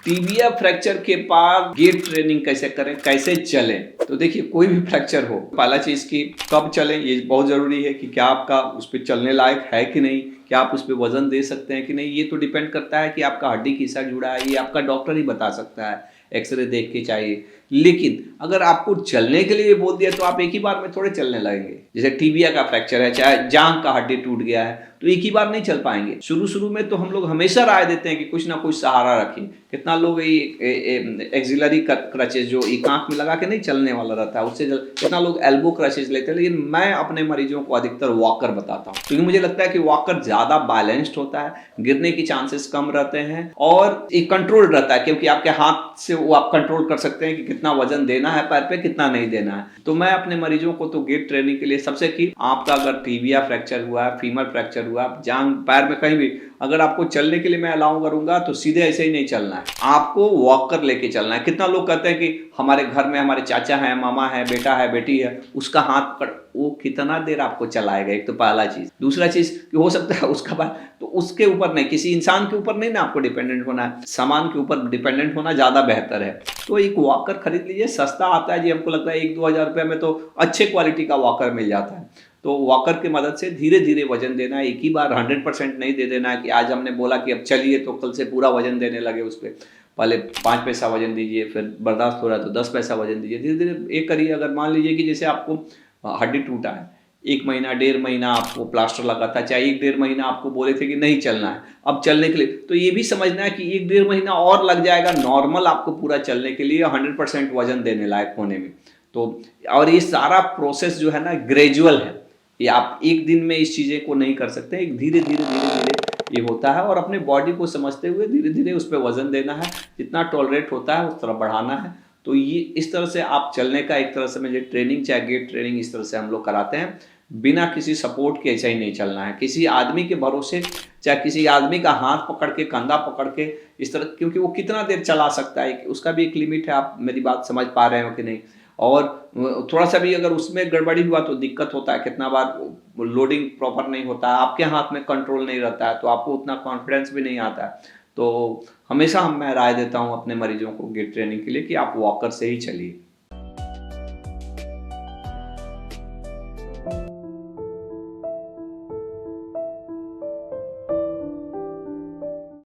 Tibia fracture के बाद gate training कैसे करें, कैसे चलें? तो देखिए, कोई भी फ्रैक्चर हो, पहला चीज की कब चलें ये बहुत जरूरी है कि क्या आपका उस पर चलने लायक है कि नहीं, क्या आप उस पर वजन दे सकते हैं कि नहीं। ये तो डिपेंड करता है कि आपका हड्डी किससे जुड़ा है, ये आपका डॉक्टर ही बता सकता है, एक्सरे देख के चाहिए। लेकिन अगर आपको चलने के लिए बोल दिया तो आप एक ही बार में थोड़े चलने लगेंगे। जैसे टीबिया का फ्रैक्चर है, चाहे जांघ का हड्डी टूट गया है, तो एक ही बार नहीं चल पाएंगे। शुरू शुरू में तो हम लोग हमेशा राय देते हैं कि कुछ ना कुछ सहारा रखें। कितना लोग एक्सिलरी क्रचेस जो एक आंख में लगा के नहीं चलने वाला रहता है, उससे कितना लोग एल्बो क्रचेस लेते हैं। लेकिन मैं अपने मरीजों को अधिकतर वॉकर बताता हूँ, क्योंकि मुझे लगता है कि वॉकर ज्यादा बैलेंस्ड होता है, गिरने की चांसेस कम रहते हैं और एक कंट्रोल रहता है, क्योंकि आपके हाथ से वो आप कंट्रोल कर सकते हैं कि कितना वजन देना है पैर पे, कितना नहीं देना है। तो मैं अपने मरीजों को तो गेट ट्रेनिंग के लिए सबसे की, आपका अगर टीबिया फ्रैक्चर हुआ है, फीमर फ्रैक्चर हुआ, जांघ पैर में कहीं भी, अगर आपको चलने के लिए मैं अलाउ करूंगा तो सीधे ऐसे ही नहीं चलना है, आपको वॉकर लेके चलना है। कितना लोग कहते हैं कि हमारे घर में हमारे चाचा है, मामा है, बेटा है, बेटी है, उसका हाथ पकड़, वो कितना देर आपको चलाएगा? एक तो पहला चीज। दूसरा चीज कि हो सकता है उसका बाद, तो उसके ऊपर नहीं, किसी इंसान के ऊपर नहीं ना आपको डिपेंडेंट होना है, सामान के ऊपर डिपेंडेंट होना ज्यादा बेहतर है। तो एक वॉकर खरीद लीजिए, सस्ता आता है जी, हमको लगता है 1-2 हज़ार रुपये में तो अच्छे क्वालिटी का वॉकर मिल जाता है। तो वॉकर की मदद से धीरे धीरे वजन देना है, एक ही बार 100% नहीं दे देना है कि आज हमने बोला कि अब चलिए तो कल से पूरा वजन देने लगे उस पर। पहले 5 पैसा वजन दीजिए, फिर बर्दाश्त हो रहा है तो 10 पैसा वजन दीजिए, धीरे धीरे एक करिए। अगर मान लीजिए कि जैसे आपको हड्डी टूटा है, 1 महीना 1.5 महीना आपको प्लास्टर लगा था, चाहे 1-1.5 महीना आपको बोले थे कि नहीं चलना है, अब चलने के लिए तो ये भी समझना है कि 1-1.5 महीना और लग जाएगा नॉर्मल आपको पूरा चलने के लिए, 100% वजन देने लायक होने में। तो और ये सारा प्रोसेस जो है ना ग्रेजुअल है, ये आप एक दिन में इस चीज़ें को नहीं कर सकते, एक धीरे धीरे धीरे धीरे ये होता है। और अपने बॉडी को समझते हुए धीरे धीरे उस पर वजन देना है, जितना टॉलरेट होता है उस तरह बढ़ाना है। तो ये इस तरह से आप चलने का एक तरह से मुझे ट्रेनिंग, चाहे गेट ट्रेनिंग, इस तरह से हम लोग कराते हैं। बिना किसी सपोर्ट के ऐसा ही नहीं चलना है, किसी आदमी के भरोसे, चाहे किसी आदमी का हाथ पकड़ के, कंधा पकड़ के इस तरह, क्योंकि वो कितना देर चला सकता है, उसका भी एक लिमिट है। आप मेरी बात समझ पा रहे हो कि नहीं? और थोड़ा सा भी अगर उसमें गड़बड़ी हुआ तो दिक्कत होता है। कितना बार लोडिंग प्रॉपर नहीं होता है, आपके हाथ में कंट्रोल नहीं रहता है, तो आपको उतना कॉन्फिडेंस भी नहीं आता है। तो हमेशा मैं राय देता हूँ अपने मरीजों को गेट ट्रेनिंग के लिए कि आप वॉकर से ही चलिए।